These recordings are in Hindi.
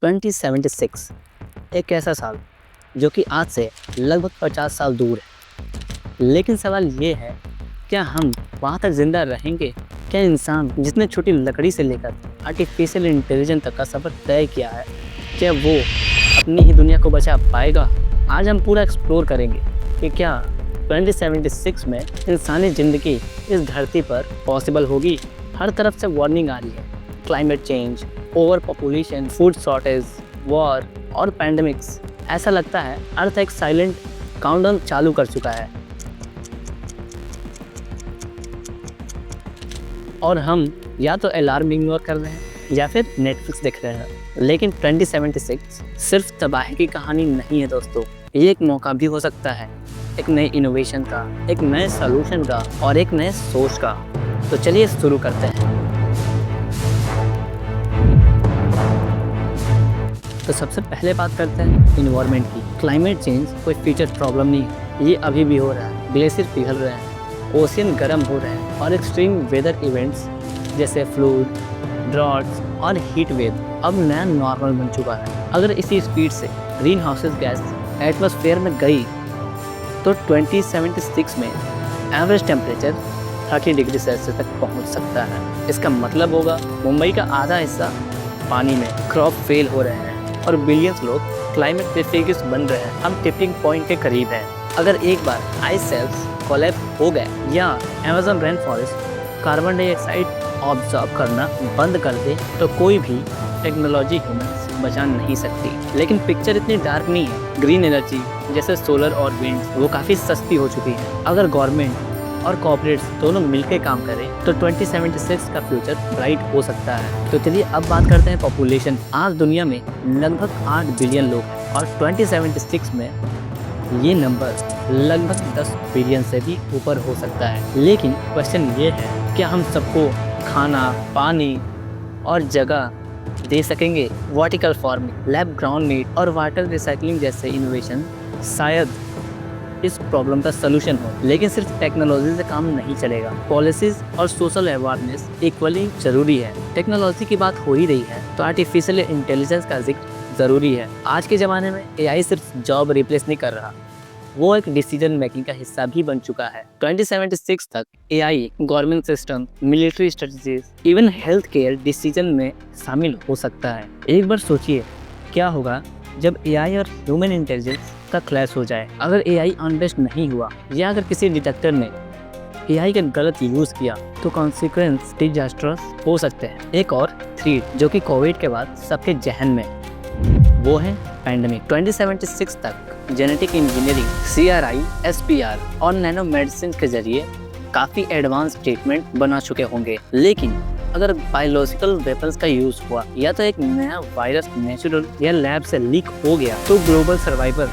2076 एक ऐसा साल जो कि आज से लगभग 50 साल दूर है। लेकिन सवाल ये है, क्या हम वहाँ तक ज़िंदा रहेंगे? क्या इंसान जिसने छोटी लकड़ी से लेकर आर्टिफिशियल इंटेलिजेंस तक का सफ़र तय किया है, क्या वो अपनी ही दुनिया को बचा पाएगा? आज हम पूरा एक्सप्लोर करेंगे कि क्या 2076 में इंसानी ज़िंदगी इस धरती पर पॉसिबल होगी। हर तरफ से वार्निंग आ रही है, climate change, over population, food shortage, war और पैंडेमिक्स। ऐसा लगता है अर्थ एक साइलेंट काउंटडाउन चालू कर चुका है और हम या तो अलार्म इग्नोर कर रहे हैं या फिर नेटफ्लिक्स देख रहे हैं। लेकिन 2076 सिर्फ तबाही की कहानी नहीं है दोस्तों, ये एक मौका भी हो सकता है, एक नए इनोवेशन का, एक नए सॉल्यूशन का और एक नए सोच का। तो चलिए शुरू करते हैं। तो सबसे पहले बात करते हैं इन्वायरमेंट की। क्लाइमेट चेंज कोई फ्यूचर प्रॉब्लम नहीं है, ये अभी भी हो रहा है। ग्लेशियर पिघल रहे हैं, ओशियन गर्म हो रहे हैं और एक्सट्रीम वेदर इवेंट्स जैसे फ्लूड, ड्रॉट्स और हीट वेव अब नया नॉर्मल बन चुका है। अगर इसी स्पीड से ग्रीन हाउसेज गैस एटमॉस्फेयर में गई तो 2076 में एवरेज टेम्परेचर 30 डिग्री सेल्सियस तक पहुंच सकता है। इसका मतलब होगा मुंबई का आधा हिस्सा पानी में, क्रॉप फेल हो रहे हैं और बिलियंस लोग क्लाइमेट रेफ्यूजीज बन रहे हैं। हम टिपिंग पॉइंट के करीब हैं। अगर एक बार आइस शेल्फ्स कोलैप्स हो गए या Amazon rain forest carbon dioxide absorb करना बंद कर दे तो कोई भी टेक्नोलॉजी ह्यूमंस बचा नहीं सकती। लेकिन पिक्चर इतनी डार्क नहीं है। ग्रीन एनर्जी जैसे सोलर और विंड वो काफ़ी सस्ती हो चुकी है। अगर गवर्नमेंट और कॉर्पोरेट्स दोनों मिलकर काम करें तो 2076 का फ्यूचर ब्राइट हो सकता है। तो चलिए अब बात करते हैं पॉपुलेशन। आज दुनिया में लगभग 8 बिलियन लोग हैं और 2076 में ये नंबर लगभग 10 बिलियन से भी ऊपर हो सकता है। लेकिन क्वेश्चन ये है, क्या हम सबको खाना, पानी और जगह दे सकेंगे? Vertical farming, lab grown meat और वाटर रिसाइकलिंग जैसे इनोवेशन शायद इस प्रॉब्लम का सलूशन हो। लेकिन सिर्फ टेक्नोलॉजी से काम नहीं चलेगा, पॉलिसीज और सोशल अवेयरनेस इक्वली जरूरी है। टेक्नोलॉजी की बात हो ही रही है तो आर्टिफिशियल इंटेलिजेंस का जिक्र ज़रूरी है। आज के ज़माने में एआई सिर्फ जॉब रिप्लेस नहीं कर रहा, वो एक डिसीजन मेकिंग का हिस्सा भी बन चुका है। 2076 तक AI government system, military strategies, even health care decision में शामिल हो सकता है। एक बार सोचिए, क्या होगा जब एआई और ह्यूमन इंटेलिजेंस का क्लैश हो जाए? अगर एआई अनबेस्ट नहीं हुआ या अगर किसी डिटेक्टर ने एआई का गलत यूज़ किया तो कॉन्सिक्वेंस डिजास्टर्स हो सकते हैं। एक और थ्रेट जो कि कोविड के बाद सबके जहन में, वो है पैंडेमिक। 2076 तक जेनेटिक इंजीनियरिंग, सीआरआई, एसपीआर और नैनो मेडिसिन के जरिए काफ़ी एडवांस ट्रीटमेंट बना चुके होंगे। लेकिन अगर बायोलॉजिकल वेपन्स का यूज़ हुआ या तो एक नया वायरस नेचुरल या लैब से लीक हो गया तो ग्लोबल सर्वाइवल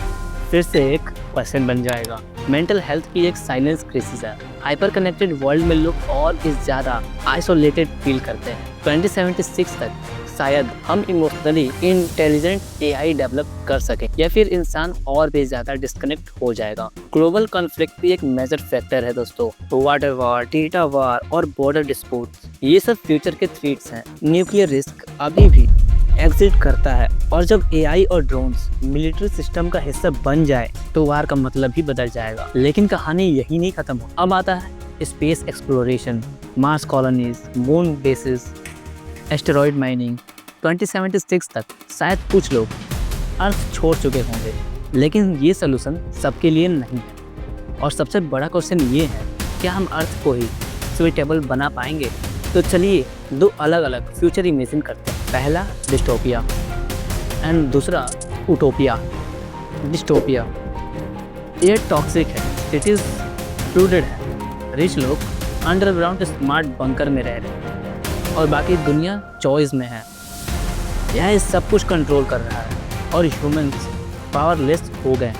फिर से एक क्वेश्चन बन जाएगा। मेंटल हेल्थ की एक साइलेंस क्राइसिस है। हाइपर कनेक्टेड वर्ल्ड में लोग और भी ज़्यादा आइसोलेटेड फील करते हैं। 2076 तक शायद हम इमोशनली इंटेलिजेंट एआई डेवलप कर सकें या फिर इंसान और भी ज़्यादा डिस्कनेक्ट हो जाएगा। ग्लोबल कॉन्फ्लिक्ट भी एक मेजर फैक्टर है दोस्तों। वाटर वॉर, डेटा वॉर और बॉर्डर डिस्प्यूट्स, ये सब फ्यूचर के थ्रेट्स हैं। न्यूक्लियर रिस्क अभी भी एग्जिस्ट करता है और जब एआई और ड्रोन्स मिलिट्री सिस्टम का हिस्सा बन जाए तो वार का मतलब ही बदल जाएगा। लेकिन कहानी यही नहीं खत्म हो। अब आता है space exploration, Mars colonies, moon basis, asteroid mining. 2076 तक शायद कुछ लोग अर्थ छोड़ चुके होंगे, लेकिन ये सलूशन सबके लिए नहीं है। और सबसे बड़ा क्वेश्चन ये है, क्या हम अर्थ को ही स्वीटेबल बना पाएंगे? तो चलिए दो अलग अलग फ्यूचर इमेजिन करते हैं। पहला डिस्टोपिया एंड दूसरा उटोपिया। डिस्टोपिया ये टॉक्सिक है, सिटीज फ्लूडेड है, रिच लोग अंडरग्राउंड स्मार्ट बंकर में रह रहे हैं और बाकी दुनिया चॉइस में है। यह सब कुछ कंट्रोल कर रहा है और ह्यूमंस पावरलेस हो गए।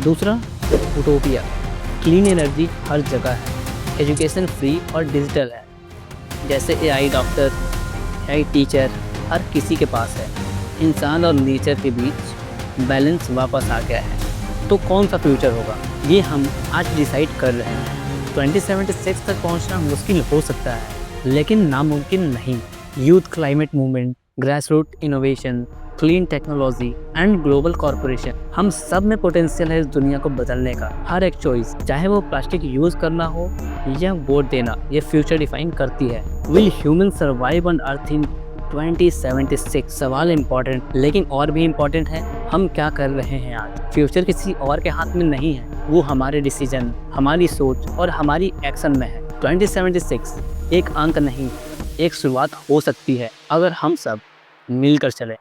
दूसरा उटोपिया, क्लीन एनर्जी हर जगह है, एजुकेशन फ्री और डिजिटल है, जैसे एआई डॉक्टर, एआई टीचर हर किसी के पास है। इंसान और नेचर के बीच बैलेंस वापस आ गया है। तो कौन सा फ्यूचर होगा, ये हम आज डिसाइड कर रहे हैं। 2076 तक पहुंचना मुश्किल हो सकता है, लेकिन नामुमकिन नहीं। Youth climate movement, grass root innovation, clean technology and global corporation, हम सब में पोटेंशियल है इस दुनिया को बदलने का। हर एक चॉइस, चाहे वो प्लास्टिक यूज करना हो या वोट देना, ये फ्यूचर डिफाइन करती है। Will human survive on earth in 2076? सवाल इम्पोर्टेंट, लेकिन और भी इम्पोर्टेंट है हम क्या कर रहे हैं आज। फ्यूचर किसी और के हाथ में नहीं है, वो हमारे डिसीजन, हमारी सोच और हमारी एक्शन में है। 2076 एक अंक नहीं, एक शुरुआत हो सकती है अगर हम सब मिलकर चलें।